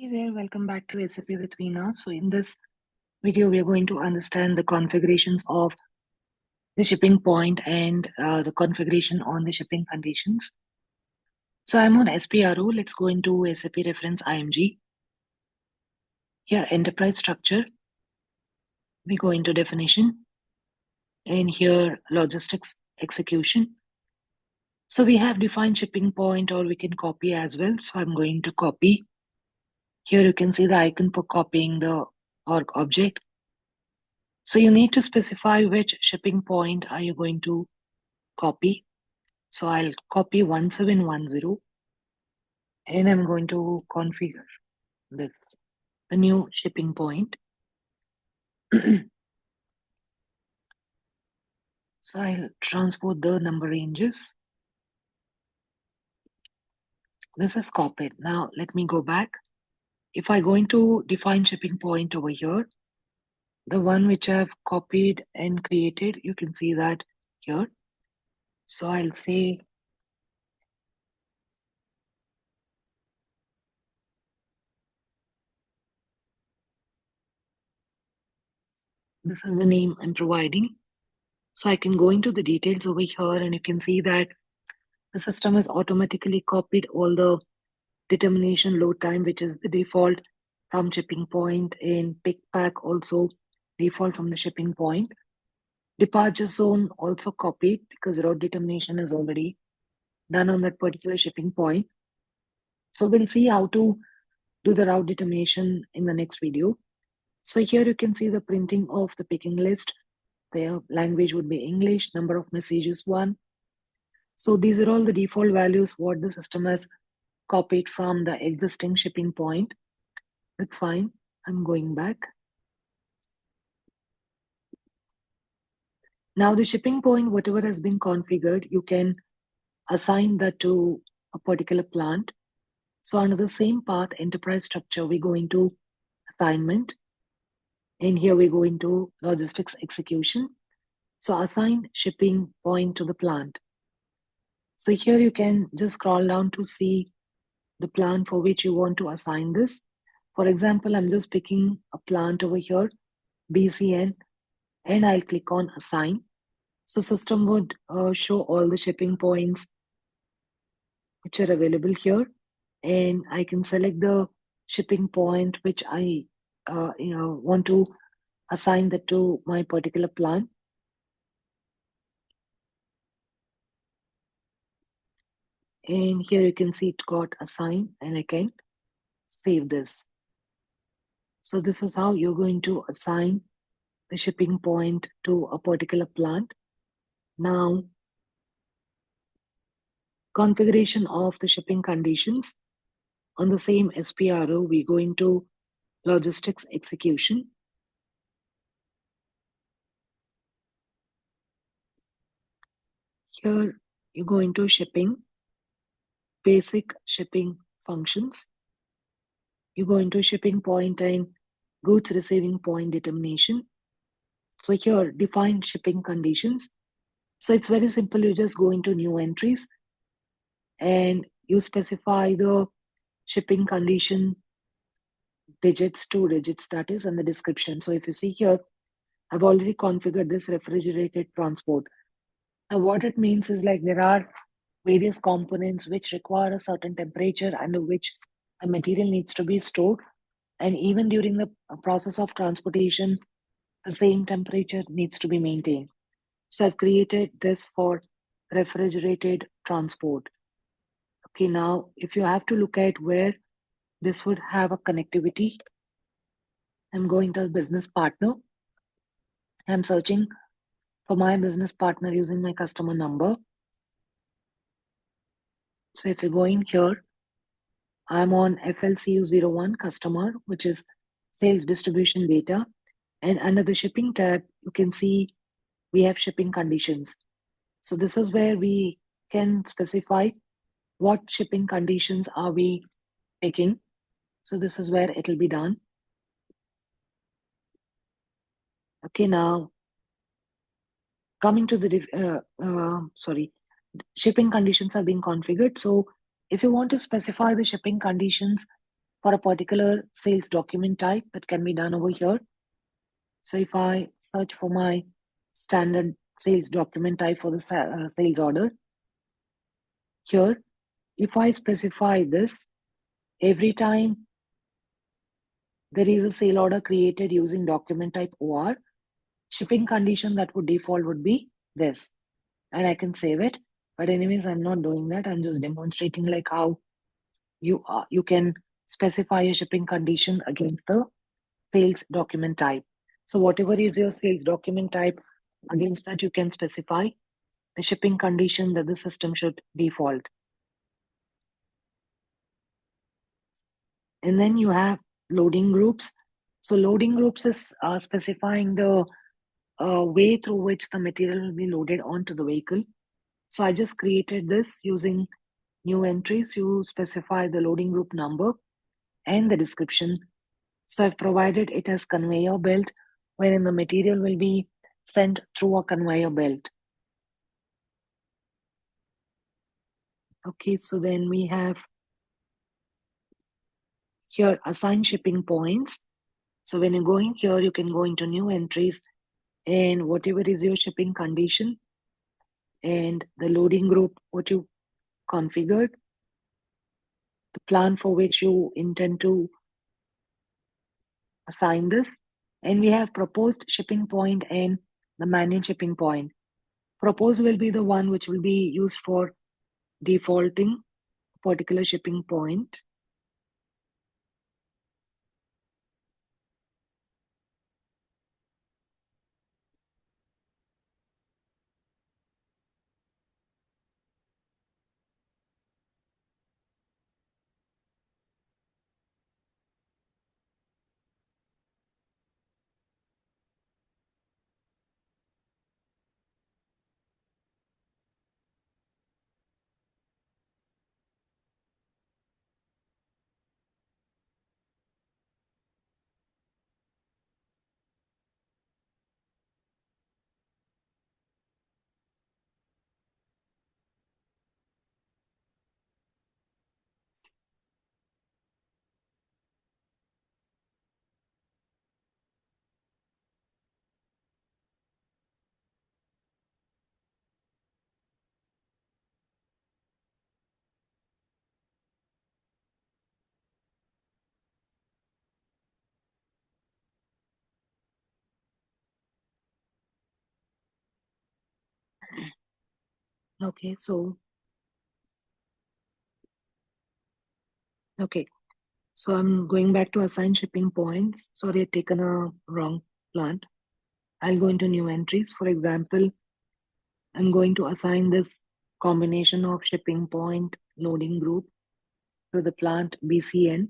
Hey there, welcome back to SAP with Veena. So in this video, we are going to understand the configurations of the shipping point and the configuration on the shipping conditions. So I'm on SPRO. Let's go into SAP reference IMG. Here, enterprise structure. We go into definition. And here, logistics execution. So we have defined shipping point, or we can copy as well. So I'm going to copy. Here you can see the icon for copying the org object. So you need to specify which shipping point are you going to copy. So I'll copy 1710 and I'm going to configure this, the new shipping point. So I'll transport the number ranges. This is copied. Now let me go back. If I go into define shipping point over here, the one which I've copied and created, you can see that here. So I'll say this is the name I'm providing. So I can go into the details over here and you can see that the system has automatically copied all the determination load time, which is the default from shipping point, in pick pack also default from the shipping point. Departure zone also copied because route determination is already done on that particular shipping point. So we'll see how to do the route determination in the next video. So here you can see the printing of the picking list. The language would be English, number of messages 1. So these are all the default values what the system has copied from the existing shipping point. That's fine. I'm going back. Now the shipping point, whatever has been configured, you can assign that to a particular plant. So under the same path, enterprise structure, we go into assignment. And here we go into logistics execution. So assign shipping point to the plant. So here you can just scroll down to see the plant for which you want to assign this. For example, I'm just picking a plant over here, BCN, and I'll click on assign. So system would show all the shipping points which are available here, and I can select the shipping point which I want to assign that to my particular plant. And here you can see it got assigned and I can save this. So this is how you're going to assign the shipping point to a particular plant. Now, configuration of the shipping conditions. On the same SPRO, we go into logistics execution. Here you go into shipping, basic shipping functions. You go into shipping point and goods receiving point determination. So here define shipping conditions. So it's very simple. You just go into new entries and you specify the shipping condition digits, 2 digits that is, and the description. So if you see here, I've already configured this refrigerated transport. Now what it means is like there are various components which require a certain temperature under which a material needs to be stored. And even during the process of transportation, the same temperature needs to be maintained. So I've created this for refrigerated transport. Okay, now if you have to look at where this would have a connectivity, I'm going to business partner. I'm searching for my business partner using my customer number. So if you go in here, I'm on FLCU01 customer, which is sales distribution data. And under the shipping tab, you can see we have shipping conditions. So this is where we can specify what shipping conditions are we picking. So this is where it'll be done. Okay, now coming to the, shipping conditions are being configured. So if you want to specify the shipping conditions for a particular sales document type that can be done over here. So if I search for my standard sales document type for the sales order, here, if I specify this, every time there is a sale order created using document type OR, shipping condition that would default would be this. And I can save it. But anyways, I'm not doing that. I'm just demonstrating like how you can specify a shipping condition against the sales document type. So whatever is your sales document type, against that you can specify the shipping condition that the system should default. And then you have loading groups. So loading groups is specifying the way through which the material will be loaded onto the vehicle. So I just created this using new entries. You specify the loading group number and the description. So I've provided it as conveyor belt, wherein the material will be sent through a conveyor belt. Okay, so then we have here assign shipping points. So when you're going here, you can go into new entries and whatever is your shipping condition and the loading group, what you configured, the plan for which you intend to assign this. And we have proposed shipping point and the manual shipping point. Proposed will be the one which will be used for defaulting a particular shipping point. Okay, okay. So I'm going back to assign shipping points. Sorry, I've taken a wrong plant. I'll go into new entries. For example, I'm going to assign this combination of shipping point loading group to the plant BCN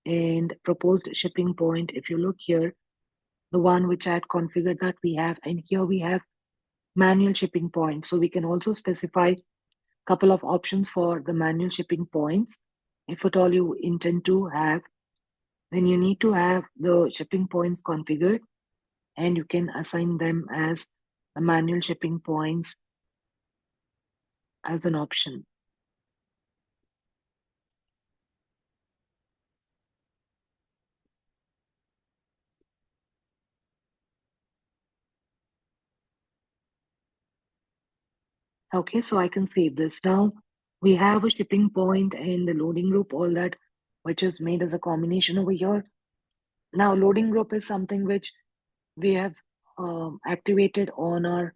and proposed shipping point. If you look here, the one which I had configured that we have, and here we have manual shipping point. So we can also specify a couple of options for the manual shipping points. If at all you intend to have, then you need to have the shipping points configured and you can assign them as the manual shipping points as an option. Okay, so I can save this. Now we have a shipping point and the loading group, all that, which is made as a combination over here. Now loading group is something which we have activated on our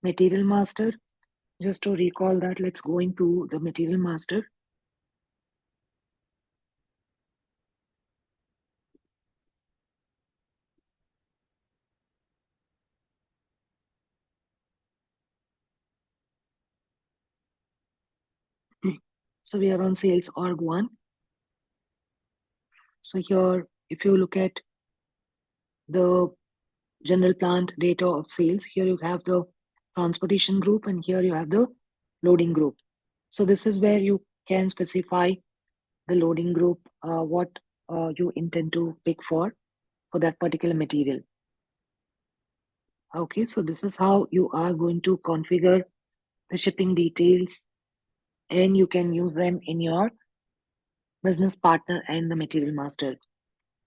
material master. Just to recall that, let's go into the material master. So we are on sales org 1. So here, if you look at the general plant data of sales, here you have the transportation group and here you have the loading group. So this is where you can specify the loading group, what you intend to pick for that particular material. Okay, so this is how you are going to configure the shipping details and you can use them in your business partner, and the material master.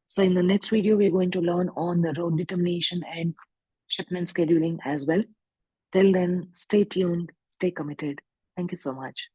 So in the next video, we're going to learn on the road determination and shipment scheduling as well. Till then, stay tuned, stay committed. Thank you so much.